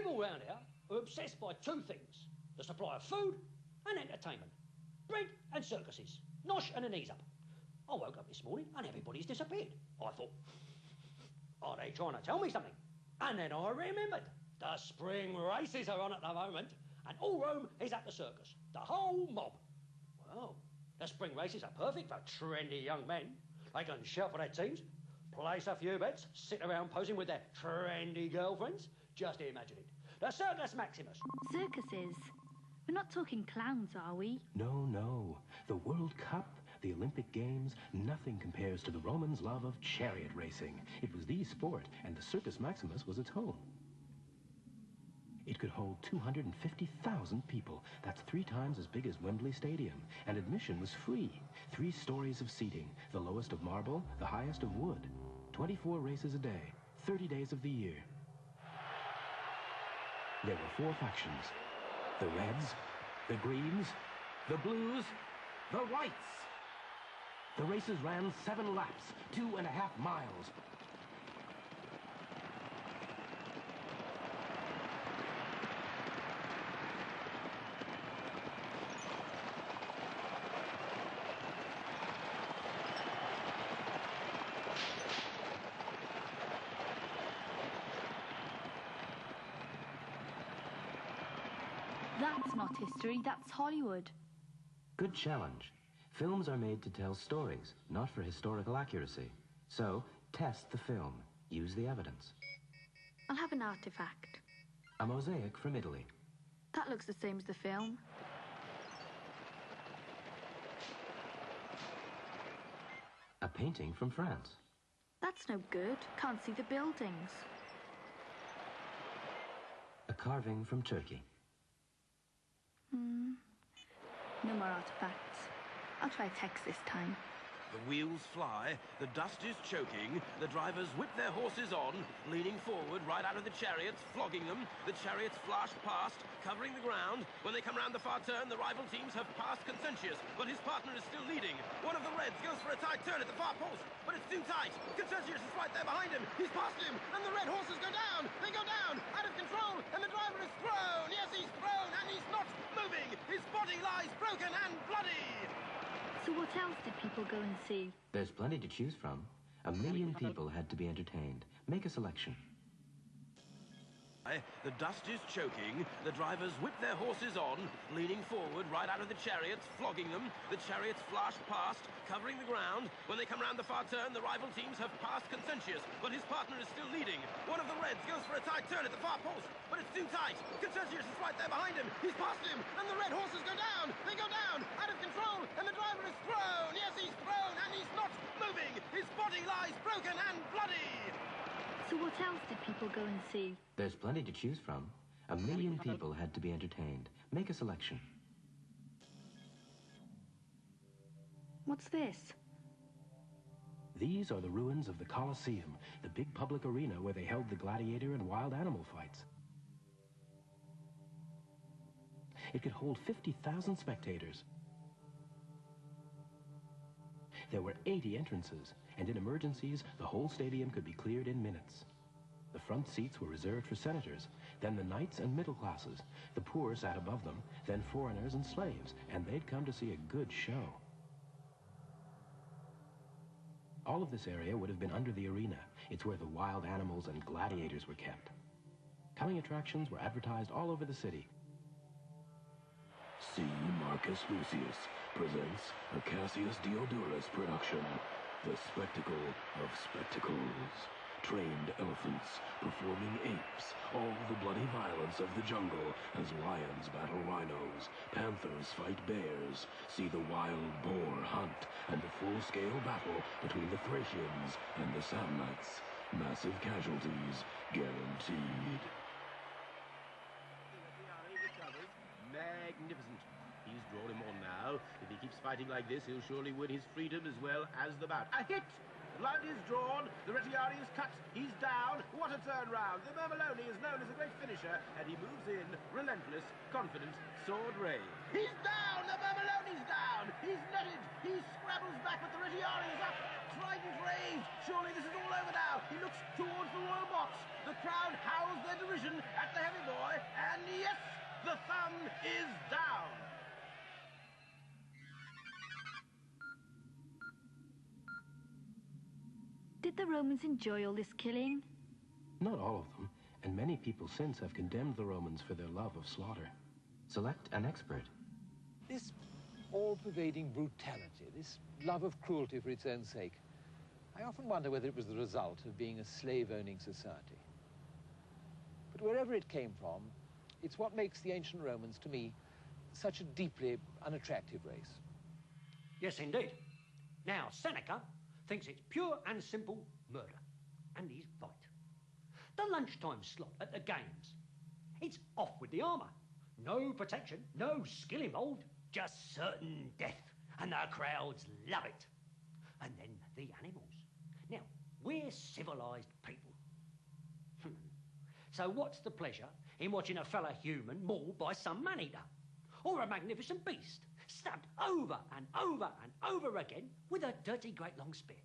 People round here are obsessed by two things: the supply of food and entertainment. Bread and circuses. Nosh and an ease up. I woke up this morning and everybody's disappeared. I thought, are they trying to tell me something? And then I remembered. The spring races are on at the moment and all Rome is at the circus. The whole mob. Well, the spring races are perfect for trendy young men. They can shout for their teams, place a few bets, sit around posing with their trendy girlfriends. Just imagine it. The Circus Maximus. Circuses? We're not talking clowns, are we? No, no. The World Cup, the Olympic Games, nothing compares to the Romans' love of chariot racing. It was the sport, and the Circus Maximus was its home. It could hold 250,000 people. That's 3 times as big as Wembley Stadium. And admission was free. 3 stories of seating, the lowest of marble, the highest of wood. 24 races a day, 30 days of the year. There were 4 factions. The Reds, the Greens, the Blues, the Whites. The races ran 7 laps, 2.5 miles. That's not history, that's Hollywood. Good challenge. Films are made to tell stories, not for historical accuracy. So, test the film. Use the evidence. I'll have an artifact. A mosaic from Italy. That looks the same as the film. A painting from France. That's no good. Can't see the buildings. A carving from Turkey. No more artifacts. I'll try text this time. The wheels fly, the dust is choking, the drivers whip their horses on, leaning forward right out of the chariots, flogging them. The chariots flash past, covering the ground. When they come round the far turn, the rival teams have passed Consensius, but his partner is still leading. One of the Reds goes for a tight turn at the far post, but it's too tight. Consensius is right there behind him. He's past him, and the red horses go down. They go down, out of control, and the driver is thrown. Yes, he's thrown, and he's not moving. His body lies broken and bloody. So what else did people go and see? There's plenty to choose from. 1 million people had to be entertained. Make a selection. The dust is choking, the drivers whip their horses on, leaning forward right out of the chariots, flogging them. The chariots flash past, covering the ground. When they come round the far turn, the rival teams have passed Consensius, but his partner is still leading. One of the Reds goes for a tight turn at the far post, but it's too tight. Consensius is right there behind him. He's past him, and the red horses go down. They go down, out of control, and the driver is thrown. Yes, he's thrown, and he's not moving. His body lies broken and bloody. So what else did people go and see? There's plenty to choose from. 1 million people had to be entertained. Make a selection. What's this? These are the ruins of the Colosseum, the big public arena where they held the gladiator and wild animal fights. It could hold 50,000 spectators. There were 80 entrances, and in emergencies, the whole stadium could be cleared in minutes. The front seats were reserved for senators, then the knights and middle classes. The poor sat above them, then foreigners and slaves, and they'd come to see a good show. All of this area would have been under the arena. It's where the wild animals and gladiators were kept. Coming attractions were advertised all over the city. C. Marcus Lucius presents a Cassius Diodorus production, The Spectacle of Spectacles. Trained elephants performing apes, all the bloody violence of the jungle as lions battle rhinos, panthers fight bears, see the wild boar hunt, and a full-scale battle between the Thracians and the Samnites. Massive casualties guaranteed. Magnificent. He's drawn him on now. If he keeps fighting like this, he'll surely win his freedom as well as the bout. A hit! The line is drawn, the Retiari is cut, he's down. What a turn round. The Mermeloni is known as a great finisher, and he moves in, relentless, confident, sword rain. He's down! The Mermeloni's down! He's netted! He scrabbles back, but the Retiari is up! Trident raised! Surely this is all over now! He looks towards the royal box. The crowd howls their derision at the heavy boy. The fun is down. Did the Romans enjoy all this killing? Not all of them, and many people since have condemned the Romans for their love of slaughter. Select an expert. This all-pervading brutality, this love of cruelty for its own sake, I often wonder whether it was the result of being a slave-owning society. But wherever it came from, it's what makes the ancient Romans, to me, such a deeply unattractive race. Yes, indeed. Now, Seneca thinks it's pure and simple murder, and he's right. The lunchtime slot at the games, it's off with the armour. No protection, no skill involved, just certain death, and the crowds love it. And then the animals. Now, we're civilised people. So what's the pleasure in watching a fellow human mauled by some man-eater? Or a magnificent beast, stabbed over and over and over again with a dirty great long spear?